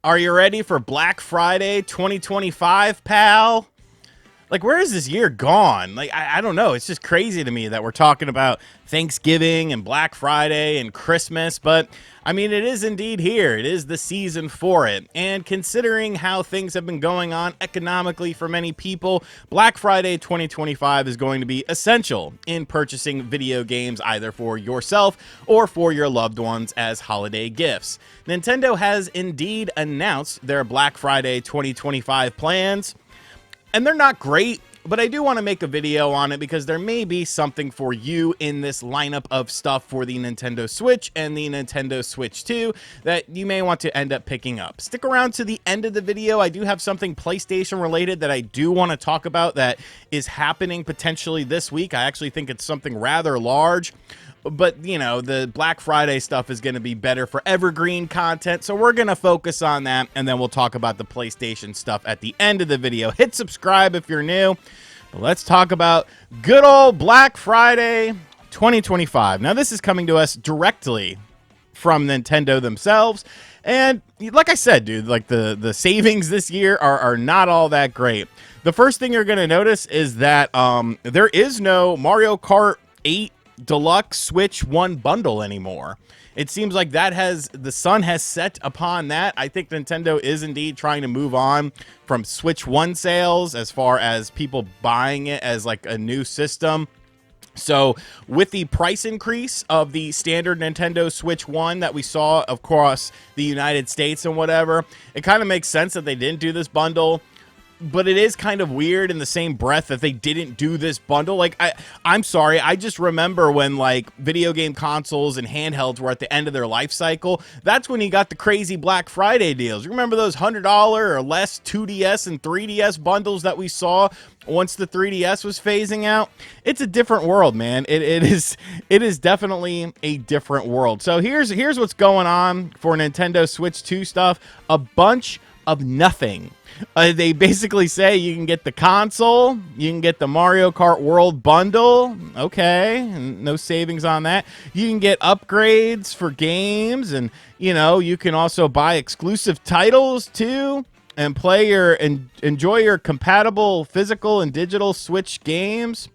Are you ready for Black Friday 2025, pal? Like, where is this year gone? Like, I don't know. It's just crazy to me that we're talking about Thanksgiving and Black Friday and Christmas, but I mean, it is indeed here. It is the season for it. And considering how things have been going on economically for many people, Black Friday 2025 is going to be essential in purchasing video games either for yourself or for your loved ones as holiday gifts. Nintendo has indeed announced their Black Friday 2025 plans. And they're not great, but I do want to make a video on it because there may be something for you in this lineup of stuff for the Nintendo Switch and the Nintendo Switch 2 that you may want to end up picking up. Stick around to the end of the video. I do have something PlayStation related that I do want to talk about that is happening potentially this week. I actually think it's something rather large. But, you know, the Black Friday stuff is going to be better for evergreen content, so we're going to focus on that, and then we'll talk about the PlayStation stuff at the end of the video. Hit subscribe if you're new. But let's talk about good old Black Friday 2025. Now, this is coming to us directly from Nintendo themselves, and like I said, dude, like the savings this year are not all that great. The first thing you're going to notice is that there is no Mario Kart 8 Deluxe Switch 1 bundle anymore. It seems like the sun has set upon that. I think Nintendo is indeed trying to move on from Switch 1 sales as far as people buying it as like a new system. So with the price increase of the standard Nintendo Switch 1 that we saw across the United States and whatever, it kind of makes sense that they didn't do this bundle. But it is kind of weird in the same breath that they didn't do this bundle. Like, I'm sorry, I just remember when, like, video game consoles and handhelds were at the end of their life cycle. That's when you got the crazy Black Friday deals. Remember those $100 or less 2DS and 3DS bundles that we saw once the 3DS was phasing out? It's a different world, man. It is definitely a different world. So here's what's going on for Nintendo Switch 2 stuff. A bunch of nothing. They basically say you can get the console, you can get the Mario Kart World bundle, okay, and no savings on that. You can get upgrades for games, and you know you can also buy exclusive titles too, and enjoy your compatible physical and digital Switch games.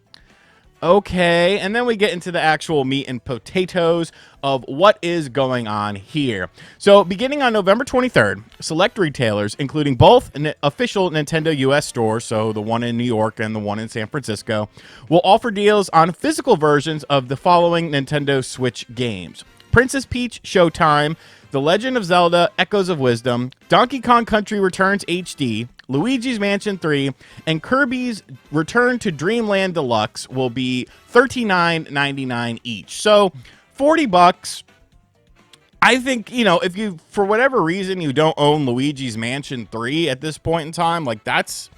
Okay, and then we get into the actual meat and potatoes of what is going on here. So, beginning on November 23rd, select retailers, including both an official Nintendo US stores, so the one in New York and the one in San Francisco, will offer deals on physical versions of the following Nintendo Switch games: Princess Peach Showtime, The Legend of Zelda Echoes of Wisdom, Donkey Kong Country Returns HD, Luigi's Mansion 3, and Kirby's Return to Dreamland Deluxe will be $39.99 each. So, $40. I think, you know, if you, for whatever reason, you don't own Luigi's Mansion 3 at this point in time, like that's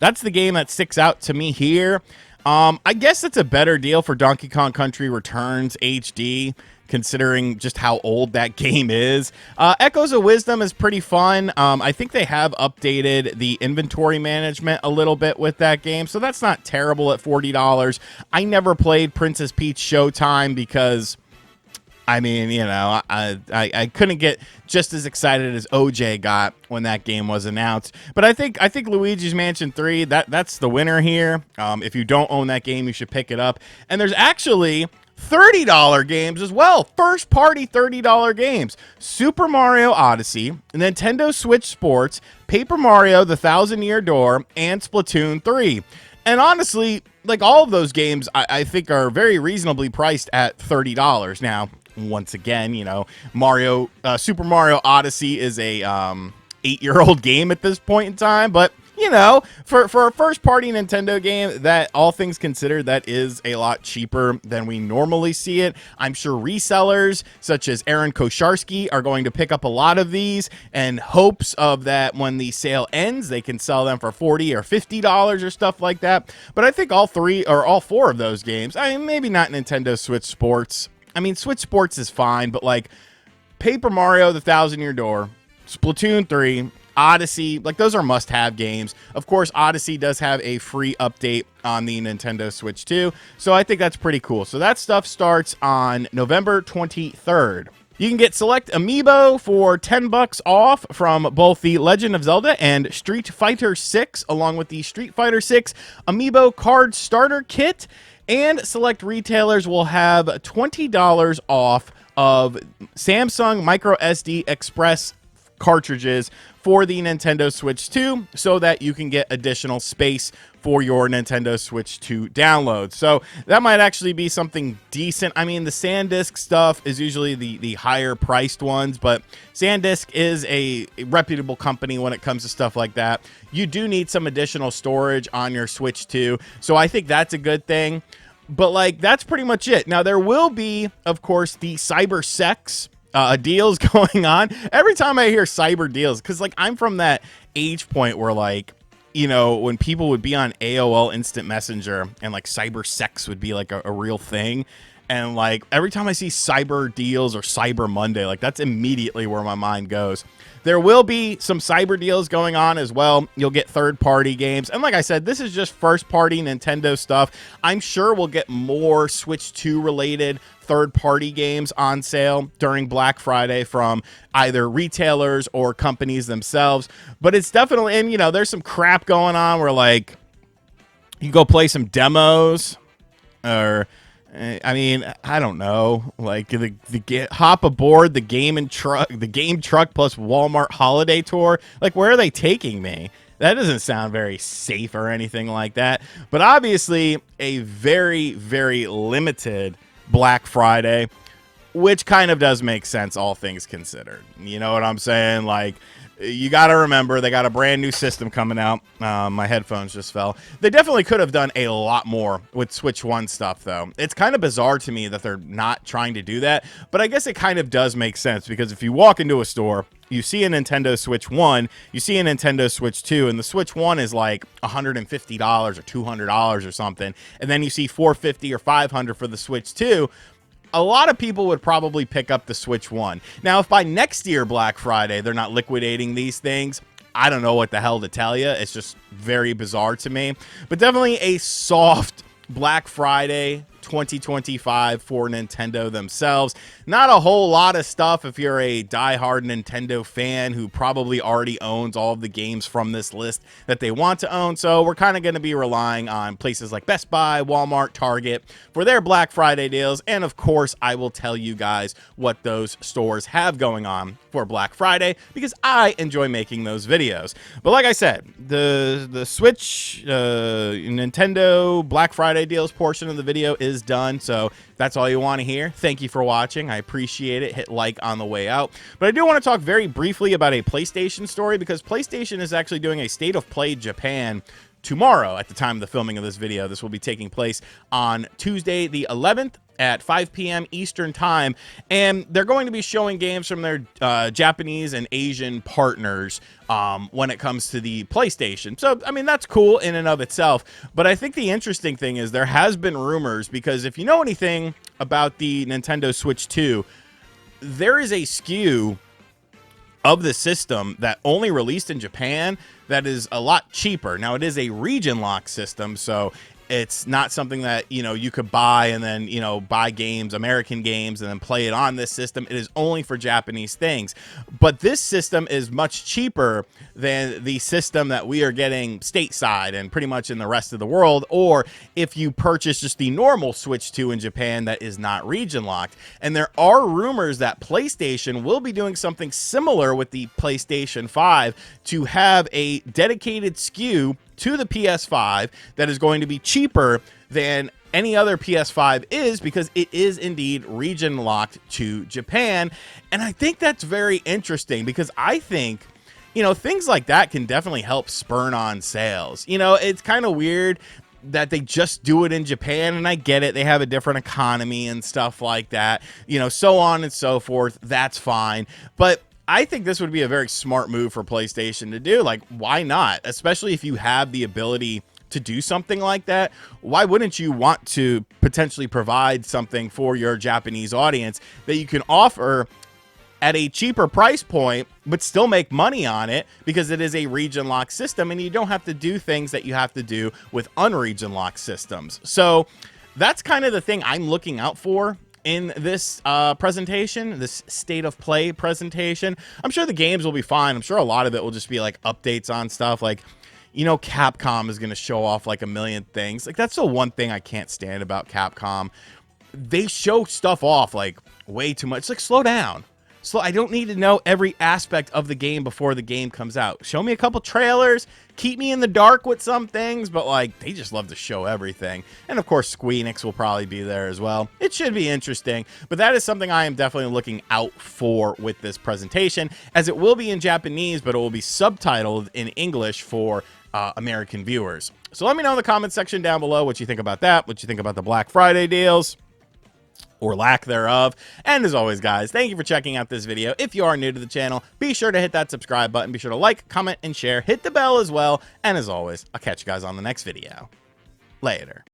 the game that sticks out to me here. I guess it's a better deal for Donkey Kong Country Returns HD, considering just how old that game is. Echoes of Wisdom is pretty fun. I think they have updated the inventory management a little bit with that game, so that's not terrible at $40. I never played Princess Peach Showtime because, I mean, you know, I couldn't get just as excited as OJ got when that game was announced. But I think Luigi's Mansion 3, that's the winner here. If you don't own that game, you should pick it up. And there's actually $30 games as well. First party $30 games. Super Mario Odyssey, Nintendo Switch Sports, Paper Mario: The Thousand Year Door, and Splatoon 3. And honestly, like all of those games, I think are very reasonably priced at $30. Now, once again, you know, Super Mario Odyssey is a 8-year-old game at this point in time, but you know, for a first-party Nintendo game, that, all things considered, that is a lot cheaper than we normally see it. I'm sure resellers, such as Aaron Kosharski, are going to pick up a lot of these in hopes of that when the sale ends, they can sell them for $40 or $50 or stuff like that. But I think all four of those games, I mean, maybe not Nintendo Switch Sports. I mean, Switch Sports is fine, but like Paper Mario: The Thousand Year Door, Splatoon 3, Odyssey, like those are must-have games. Of course, Odyssey does have a free update on the Nintendo Switch 2, so I think that's pretty cool. So that stuff starts on November 23rd. You can get select amiibo for $10 off from both the Legend of Zelda and Street Fighter 6, along with the Street Fighter 6 amiibo card starter kit. And select retailers will have $20 off of Samsung Micro SD Express cartridges for the Nintendo Switch 2 so that you can get additional space for your Nintendo Switch 2 download. So that might actually be something decent. I mean, the SanDisk stuff is usually the higher priced ones, but SanDisk is a reputable company when it comes to stuff like that. You do need some additional storage on your Switch 2, so I think that's a good thing. But like, that's pretty much it. Now there will be, of course, the cyber sex deals going on. Every time I hear cyber deals, because like I'm from that age point where like, you know, when people would be on AOL Instant Messenger and like cyber sex would be like a real thing. And like every time I see cyber deals or Cyber Monday, like that's immediately where my mind goes. There will be some cyber deals going on as well. You'll get third-party games. And like I said, this is just first-party Nintendo stuff. I'm sure we'll get more Switch 2 related third-party games on sale during Black Friday from either retailers or companies themselves. But it's definitely, and you know, there's some crap going on where like you go play some demos or I mean, I don't know, like hop aboard the game truck plus Walmart holiday tour. Like, where are they taking me? That doesn't sound very safe or anything like that. But obviously, a very, very limited Black Friday, which kind of does make sense, all things considered. You know what I'm saying? Like, you got to remember, they got a brand new system coming out. My headphones just fell. They definitely could have done a lot more with Switch 1 stuff, though. It's kind of bizarre to me that they're not trying to do that, but I guess it kind of does make sense, because if you walk into a store, you see a Nintendo Switch 1, you see a Nintendo Switch 2, and the Switch 1 is like $150 or $200 or something, and then you see $450 or $500 for the Switch 2, a lot of people would probably pick up the Switch 1. Now, if by next year Black Friday they're not liquidating these things, I don't know what the hell to tell you. It's just very bizarre to me. But definitely a soft Black Friday 2025 for Nintendo themselves. Not a whole lot of stuff if you're a diehard Nintendo fan who probably already owns all of the games from this list that they want to own. So we're kind of going to be relying on places like Best Buy, Walmart, Target for their Black Friday deals. And of course, I will tell you guys what those stores have going on for Black Friday, because I enjoy making those videos. But like I said, the Switch Nintendo Black Friday deals portion of the video is done. So that's all you want to hear. Thank you for watching. I appreciate it. Hit like on the way out. But I do want to talk very briefly about a PlayStation story, because PlayStation is actually doing a State of Play Japan tomorrow at the time of the filming of this video. This will be taking place on Tuesday the 11th at 5 p.m. Eastern time, and they're going to be showing games from their Japanese and Asian partners when it comes to the PlayStation. So, I mean, that's cool in and of itself, but I think the interesting thing is there has been rumors, because if you know anything about the Nintendo Switch 2, there is a SKU of the system that only released in Japan that is a lot cheaper. Now, it is a region lock system, so it's not something that, you know, you could buy and then, you know, buy games, American games, and then play it on this system. It is only for Japanese things. But this system is much cheaper than the system that we are getting stateside and pretty much in the rest of the world, or if you purchase just the normal Switch 2 in Japan that is not region locked. And there are rumors that PlayStation will be doing something similar with the PlayStation 5 to have a dedicated SKU to the PS5 that is going to be cheaper than any other PS5 is, because it is indeed region locked to Japan. And I think that's very interesting, because I think, you know, things like that can definitely help spurn on sales. You know, it's kind of weird that they just do it in Japan, and I get it. They have a different economy and stuff like that, you know, so on and so forth. That's fine. But I think this would be a very smart move for PlayStation to do. Like, why not? Especially if you have the ability to do something like that. Why wouldn't you want to potentially provide something for your Japanese audience that you can offer at a cheaper price point, but still make money on it, because it is a region lock system and you don't have to do things that you have to do with unregion lock systems. So that's kind of the thing I'm looking out for in this presentation, this state of play presentation. I'm sure the games will be fine. I'm sure a lot of it will just be like updates on stuff. Like, you know, Capcom is going to show off like a million things. Like, that's the one thing I can't stand about Capcom. They show stuff off like way too much. It's like, slow down. So I don't need to know every aspect of the game before the game comes out. Show me a couple trailers, keep me in the dark with some things, but like, they just love to show everything. And of course, Squeenix will probably be there as well. It should be interesting, but that is something I am definitely looking out for with this presentation, as it will be in Japanese, but it will be subtitled in English for American viewers. So let me know in the comment section down below what you think about that, what you think about the Black Friday deals, or lack thereof. And as always, guys, thank you for checking out this video. If you are new to the channel, be sure to hit that subscribe button. Be sure to like, comment, and share. Hit the bell as well. And as always, I'll catch you guys on the next video. Later.